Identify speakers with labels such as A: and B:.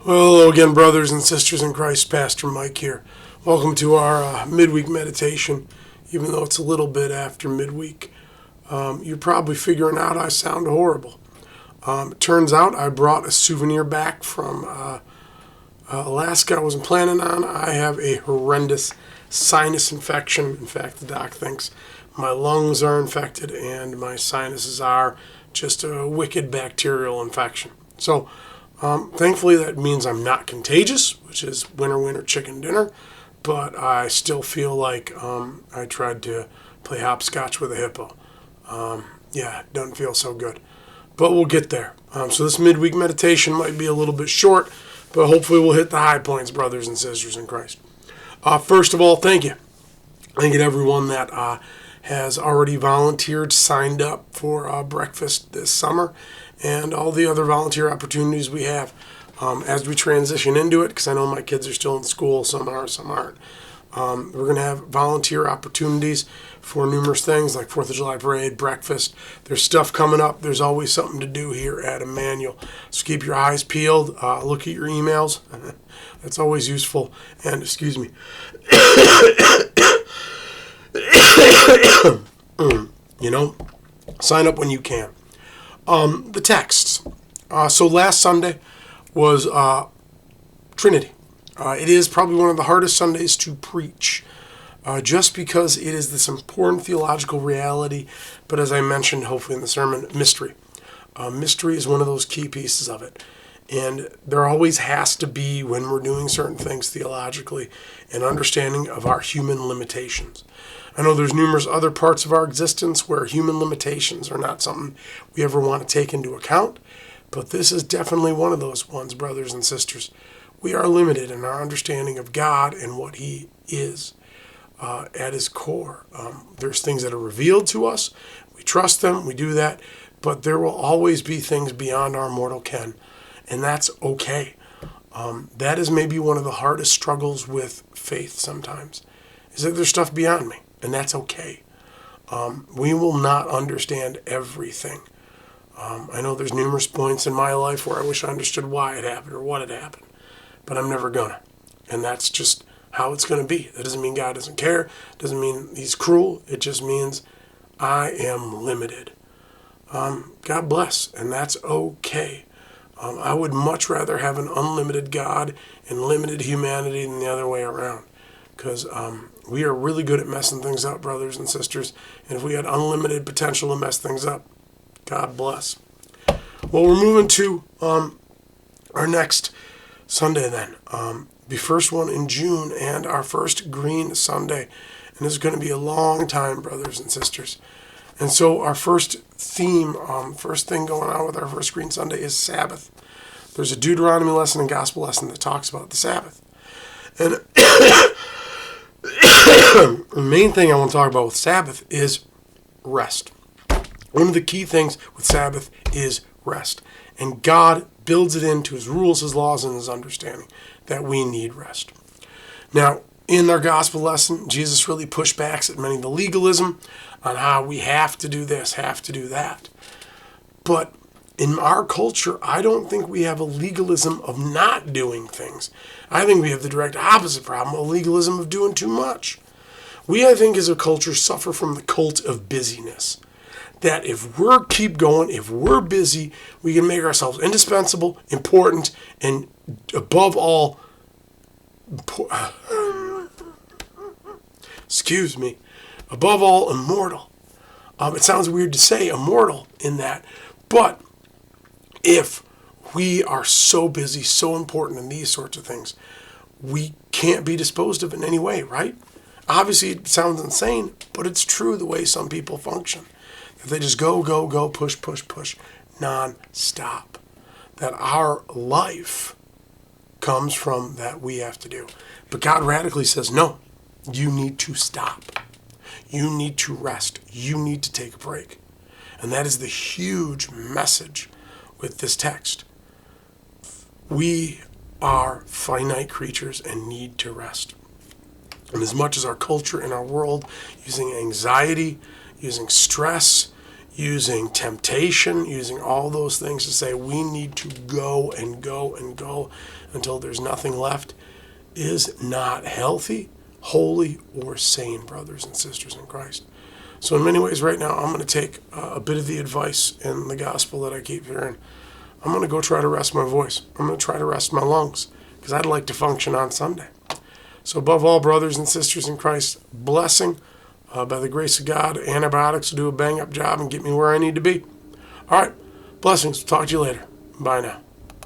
A: Well, hello again, brothers and sisters in Christ. Pastor Mike here. Welcome to our midweek meditation. Even though it's a little bit after midweek, you're probably figuring out I sound horrible. It turns out I brought a souvenir back from Alaska I wasn't planning on. I have a horrendous sinus infection. In fact, the doc thinks my lungs are infected and my sinuses are just a wicked bacterial infection. So, thankfully, that means I'm not contagious, which is winner chicken dinner. But I still feel like I tried to play hopscotch with a hippo. It doesn't feel so good. But we'll get there. So this midweek meditation might be a little bit short, but hopefully we'll hit the high points, brothers and sisters in Christ. First of all, thank you. Thank you to everyone that has already volunteered, signed up for breakfast this summer, and all the other volunteer opportunities we have as we transition into it, because I know my kids are still in school, some are, some aren't. We're going to have volunteer opportunities for numerous things like 4th of July parade, breakfast. There's stuff coming up. There's always something to do here at Emmanuel. So keep your eyes peeled. Look at your emails. That's always useful. And, excuse me. Sign up when you can. The texts. So last Sunday was Trinity. It is probably one of the hardest Sundays to preach, just because it is this important theological reality, but as I mentioned, hopefully in the sermon, mystery. Mystery is one of those key pieces of it. And there always has to be, when we're doing certain things theologically, an understanding of our human limitations. I know there's numerous other parts of our existence where human limitations are not something we ever want to take into account, but this is definitely one of those ones, brothers and sisters. We are limited in our understanding of God and what He is at His core. There's things that are revealed to us. We trust them. We do that. But there will always be things beyond our mortal ken, and that's okay. That is maybe one of the hardest struggles with faith sometimes, is that there's stuff beyond me, and that's okay. We will not understand everything. I know there's numerous points in my life where I wish I understood why it happened or what had happened, but I'm never gonna. And that's just how it's gonna be. That doesn't mean God doesn't care. It doesn't mean He's cruel. It just means I am limited. God bless, and that's okay. I would much rather have an unlimited God and limited humanity than the other way around, because we are really good at messing things up, brothers and sisters. And if we had unlimited potential to mess things up, God bless. Well, we're moving to our next Sunday then. The first one in June and our first Green Sunday. And this is going to be a long time, brothers and sisters. And so our first theme, first thing going on with our first Green Sunday is Sabbath. There's a Deuteronomy lesson and gospel lesson that talks about the Sabbath. And the main thing I want to talk about with Sabbath is rest. One of the key things with Sabbath is rest. And God builds it into His rules, His laws, and His understanding that we need rest. Now, in our gospel lesson, Jesus really pushed back at many of the legalism on how we have to do this, have to do that. But in our culture, I don't think we have a legalism of not doing things. I think we have the direct opposite problem, a legalism of doing too much. We, I think, as a culture, suffer from the cult of busyness. That if we're keep going, if we're busy, we can make ourselves indispensable, important, and above all, above all, immortal. It sounds weird to say immortal in that, but if we are so busy, so important in these sorts of things, we can't be disposed of in any way, right? Obviously, it sounds insane, but it's true the way some people function. That they just go, push, non-stop. That our life comes from that we have to do. But God radically says, no, you need to stop. You need to rest. You need to take a break. And that is the huge message with this text. We are finite creatures and need to rest. And as much as our culture and our world using anxiety, using stress, using temptation, using all those things to say we need to go and go and go until there's nothing left, is not healthy, holy, or sane, brothers and sisters in Christ. So in many ways right now, I'm going to take a bit of the advice in the gospel that I keep hearing. I'm going to go try to rest my voice. I'm going to try to rest my lungs, because I'd like to function on Sunday. So above all, brothers and sisters in Christ, blessing. By the grace of God, antibiotics will do a bang-up job and get me where I need to be. All right, blessings. Talk to you later. Bye now.